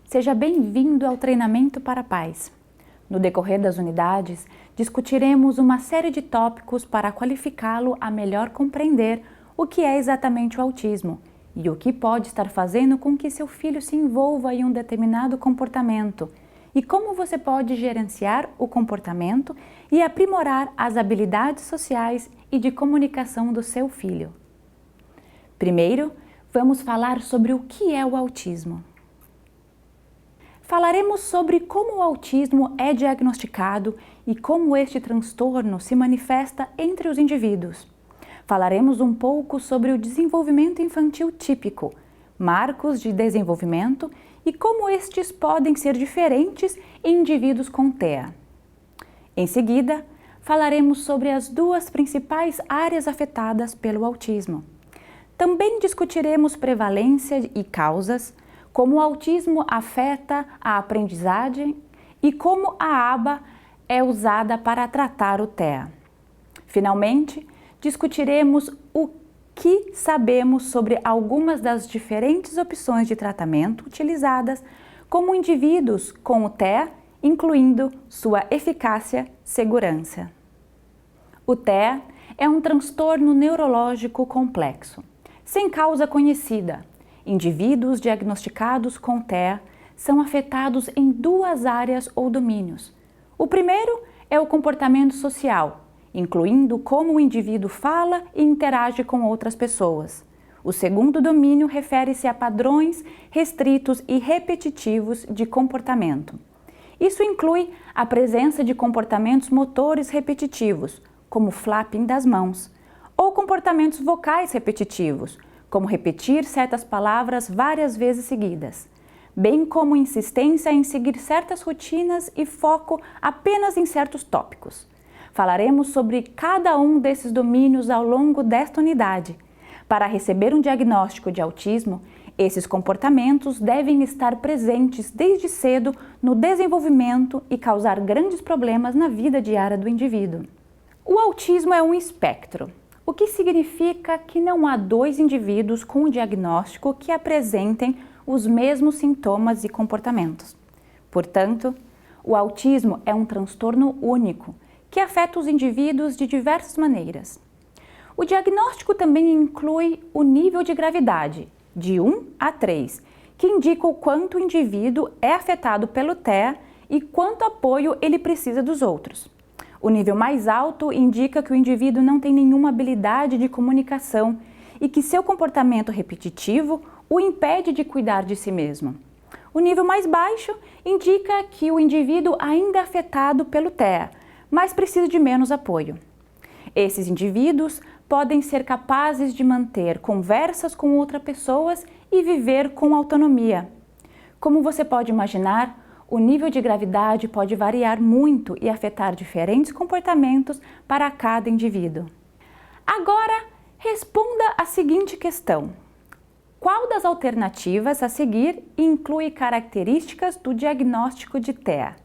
Seja bem-vindo ao Treinamento para Pais. No decorrer das unidades, discutiremos uma série de tópicos para qualificá-lo a melhor compreender o que é exatamente o autismo e o que pode estar fazendo com que seu filho se envolva em um determinado comportamento e como você pode gerenciar o comportamento e aprimorar as habilidades sociais e de comunicação do seu filho. Primeiro, vamos falar sobre o que é o autismo. Falaremos sobre como o autismo é diagnosticado e como este transtorno se manifesta entre os indivíduos. Falaremos um pouco sobre o desenvolvimento infantil típico, marcos de desenvolvimento e como estes podem ser diferentes em indivíduos com TEA. Em seguida, falaremos sobre as duas principais áreas afetadas pelo autismo. Também discutiremos prevalência e causas, como o autismo afeta a aprendizagem e como a aba é usada para tratar o TEA. Finalmente, discutiremos o que sabemos sobre algumas das diferentes opções de tratamento utilizadas como indivíduos com o TEA, incluindo sua eficácia e segurança. O TEA é um transtorno neurológico complexo, sem causa conhecida. Indivíduos diagnosticados com TEA são afetados em duas áreas ou domínios. O primeiro é o comportamento social, incluindo como o indivíduo fala e interage com outras pessoas. O segundo domínio refere-se a padrões restritos e repetitivos de comportamento. Isso inclui a presença de comportamentos motores repetitivos, como flapping das mãos, ou comportamentos vocais repetitivos, como repetir certas palavras várias vezes seguidas, bem como insistência em seguir certas rotinas e foco apenas em certos tópicos. Falaremos sobre cada um desses domínios ao longo desta unidade. Para receber um diagnóstico de autismo, esses comportamentos devem estar presentes desde cedo no desenvolvimento e causar grandes problemas na vida diária do indivíduo. O autismo é um espectro, o que significa que não há dois indivíduos com o diagnóstico que apresentem os mesmos sintomas e comportamentos. Portanto, o autismo é um transtorno único que afeta os indivíduos de diversas maneiras. O diagnóstico também inclui o nível de gravidade, de 1 a 3, que indica o quanto o indivíduo é afetado pelo TEA e quanto apoio ele precisa dos outros. O nível mais alto indica que o indivíduo não tem nenhuma habilidade de comunicação e que seu comportamento repetitivo o impede de cuidar de si mesmo. O nível mais baixo indica que o indivíduo ainda é afetado pelo TEA, mas precisa de menos apoio. Esses indivíduos podem ser capazes de manter conversas com outras pessoas e viver com autonomia. Como você pode imaginar, o nível de gravidade pode variar muito e afetar diferentes comportamentos para cada indivíduo. Agora, responda a seguinte questão: qual das alternativas a seguir inclui características do diagnóstico de TEA?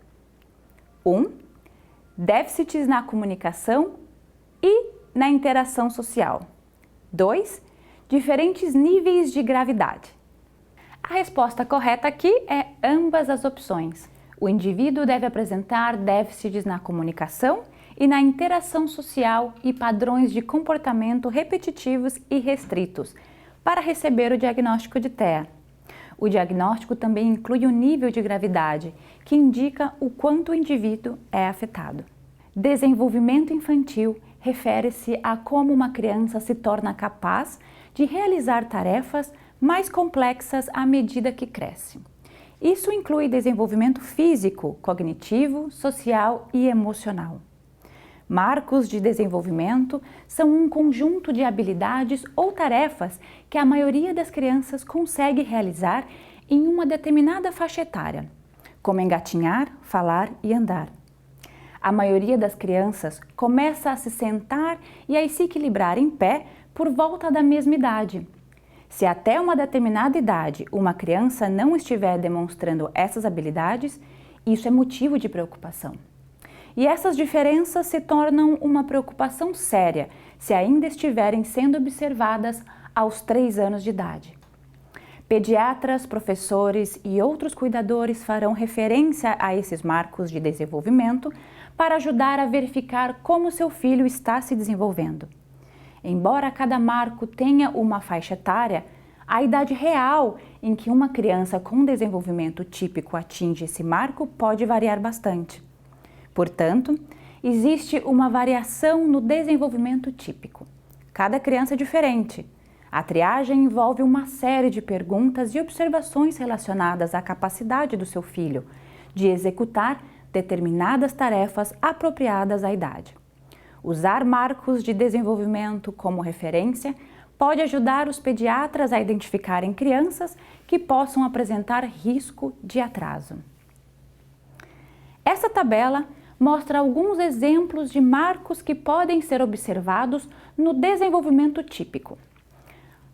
1. Déficits na comunicação e na interação social. 2. Diferentes níveis de gravidade. A resposta correta aqui é ambas as opções. O indivíduo deve apresentar déficits na comunicação e na interação social e padrões de comportamento repetitivos e restritos para receber o diagnóstico de TEA. O diagnóstico também inclui o nível de gravidade, que indica o quanto o indivíduo é afetado. Desenvolvimento infantil refere-se a como uma criança se torna capaz de realizar tarefas mais complexas à medida que cresce. Isso inclui desenvolvimento físico, cognitivo, social e emocional. Marcos de desenvolvimento são um conjunto de habilidades ou tarefas que a maioria das crianças consegue realizar em uma determinada faixa etária, como engatinhar, falar e andar. A maioria das crianças começa a se sentar e a se equilibrar em pé por volta da mesma idade. Se até uma determinada idade uma criança não estiver demonstrando essas habilidades, isso é motivo de preocupação. E essas diferenças se tornam uma preocupação séria se ainda estiverem sendo observadas aos 3 anos de idade. Pediatras, professores e outros cuidadores farão referência a esses marcos de desenvolvimento para ajudar a verificar como seu filho está se desenvolvendo. Embora cada marco tenha uma faixa etária, a idade real em que uma criança com desenvolvimento típico atinge esse marco pode variar bastante. Portanto, existe uma variação no desenvolvimento típico. Cada criança é diferente. A triagem envolve uma série de perguntas e observações relacionadas à capacidade do seu filho de executar determinadas tarefas apropriadas à idade. Usar marcos de desenvolvimento como referência pode ajudar os pediatras a identificarem crianças que possam apresentar risco de atraso. Essa tabela mostra alguns exemplos de marcos que podem ser observados no desenvolvimento típico.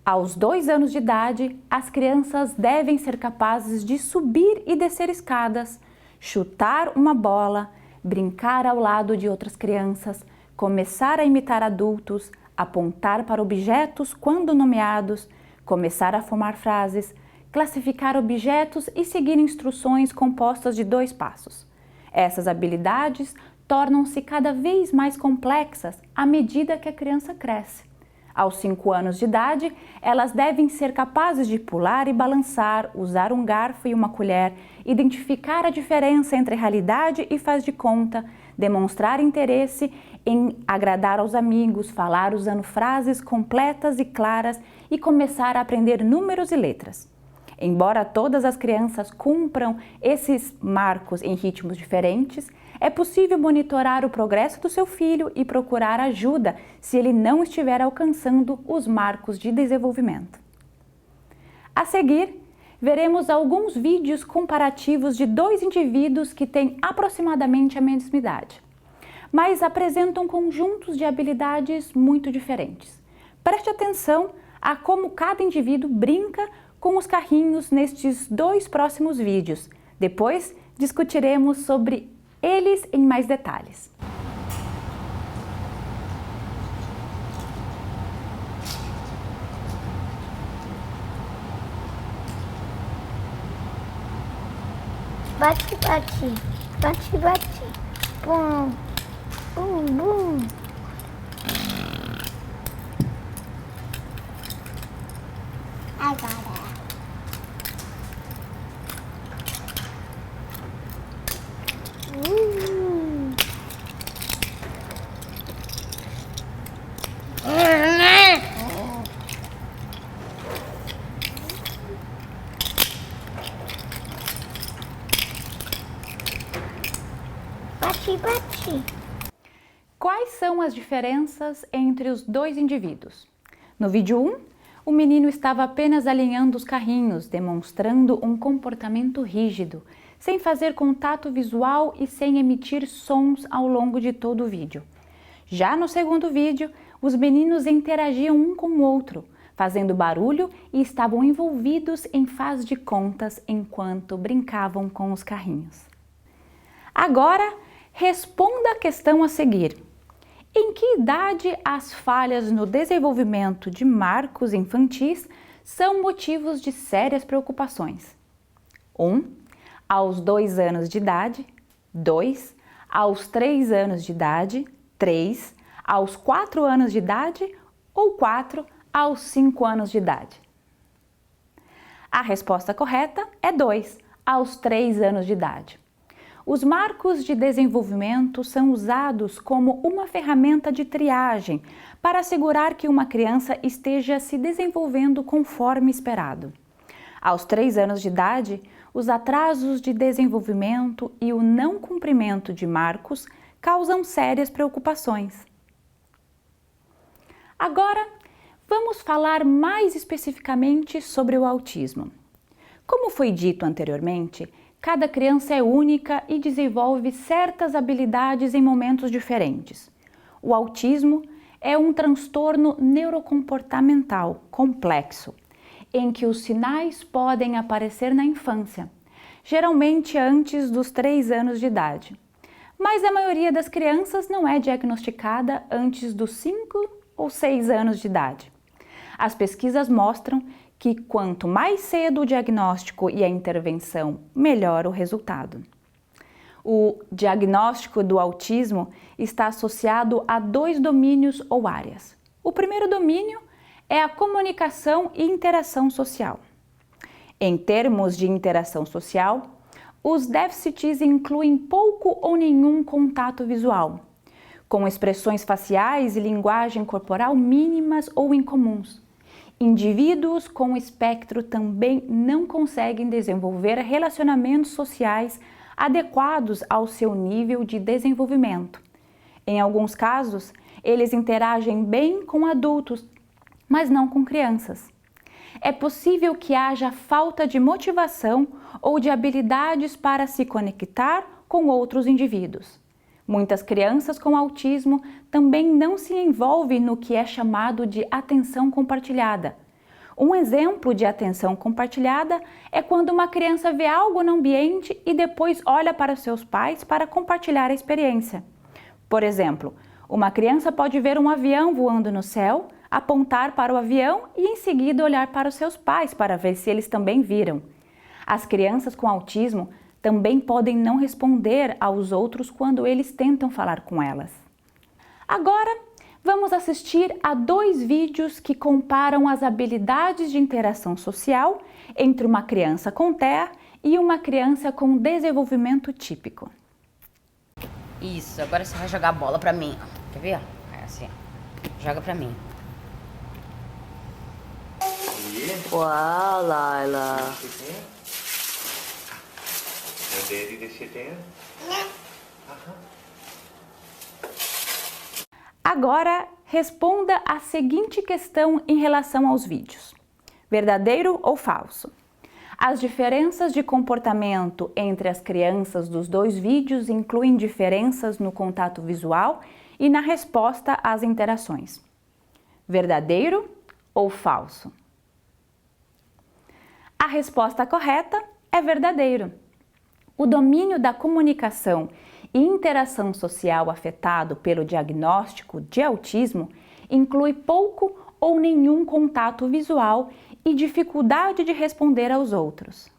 Aos 2 anos de idade, as crianças devem ser capazes de subir e descer escadas, chutar uma bola, brincar ao lado de outras crianças, começar a imitar adultos, apontar para objetos quando nomeados, começar a formar frases, classificar objetos e seguir instruções compostas de 2 passos. Essas habilidades tornam-se cada vez mais complexas à medida que a criança cresce. Aos 5 anos de idade, elas devem ser capazes de pular e balançar, usar um garfo e uma colher, identificar a diferença entre realidade e faz de conta, demonstrar interesse em agradar aos amigos, falar usando frases completas e claras e começar a aprender números e letras. Embora todas as crianças cumpram esses marcos em ritmos diferentes, é possível monitorar o progresso do seu filho e procurar ajuda se ele não estiver alcançando os marcos de desenvolvimento. A seguir, veremos alguns vídeos comparativos de 2 indivíduos que têm aproximadamente a mesma idade, mas apresentam conjuntos de habilidades muito diferentes. Preste atenção a como cada indivíduo brinca com os carrinhos nestes 2 próximos vídeos. Depois, discutiremos sobre eles em mais detalhes. Bate, bate, bate, bate, bum, bum, bum. Agora. Bate, bate. Quais são as diferenças entre os 2 indivíduos? No vídeo 1, o menino estava apenas alinhando os carrinhos, demonstrando um comportamento rígido, sem fazer contato visual e sem emitir sons ao longo de todo o vídeo. Já no segundo vídeo, os meninos interagiam um com o outro, fazendo barulho e estavam envolvidos em faz de contas enquanto brincavam com os carrinhos. Agora, responda a questão a seguir. Em que idade as falhas no desenvolvimento de marcos infantis são motivos de sérias preocupações? 1. Aos 2 anos de idade. 2. Aos 3 anos de idade. 3. Aos 4 anos de idade. Ou 4. Aos 5 anos de idade. A resposta correta é 2. Aos 3 anos de idade. Os marcos de desenvolvimento são usados como uma ferramenta de triagem para assegurar que uma criança esteja se desenvolvendo conforme esperado. Aos 3 anos de idade, os atrasos de desenvolvimento e o não cumprimento de marcos causam sérias preocupações. Agora, vamos falar mais especificamente sobre o autismo. Como foi dito anteriormente, cada criança é única e desenvolve certas habilidades em momentos diferentes. O autismo é um transtorno neurocomportamental complexo, em que os sinais podem aparecer na infância, geralmente antes dos 3 anos de idade. Mas a maioria das crianças não é diagnosticada antes dos 5 ou 6 anos de idade. As pesquisas mostram que quanto mais cedo o diagnóstico e a intervenção, melhor o resultado. O diagnóstico do autismo está associado a 2 domínios ou áreas. O primeiro domínio é a comunicação e interação social. Em termos de interação social, os déficits incluem pouco ou nenhum contato visual, com expressões faciais e linguagem corporal mínimas ou incomuns. Indivíduos com espectro também não conseguem desenvolver relacionamentos sociais adequados ao seu nível de desenvolvimento. Em alguns casos, eles interagem bem com adultos, mas não com crianças. É possível que haja falta de motivação ou de habilidades para se conectar com outros indivíduos. Muitas crianças com autismo também não se envolvem no que é chamado de atenção compartilhada. Um exemplo de atenção compartilhada é quando uma criança vê algo no ambiente e depois olha para seus pais para compartilhar a experiência. Por exemplo, uma criança pode ver um avião voando no céu, apontar para o avião e em seguida olhar para os seus pais para ver se eles também viram. As crianças com autismo também podem não responder aos outros quando eles tentam falar com elas. Agora, vamos assistir a 2 vídeos que comparam as habilidades de interação social entre uma criança com TEA e uma criança com desenvolvimento típico. Isso, agora você vai jogar a bola pra mim. Quer ver? É assim, joga pra mim. Uau, Laila. Agora, responda a seguinte questão em relação aos vídeos: verdadeiro ou falso? As diferenças de comportamento entre as crianças dos 2 vídeos incluem diferenças no contato visual e na resposta às interações. Verdadeiro ou falso? A resposta correta é verdadeiro. O domínio da comunicação e interação social afetado pelo diagnóstico de autismo inclui pouco ou nenhum contato visual e dificuldade de responder aos outros.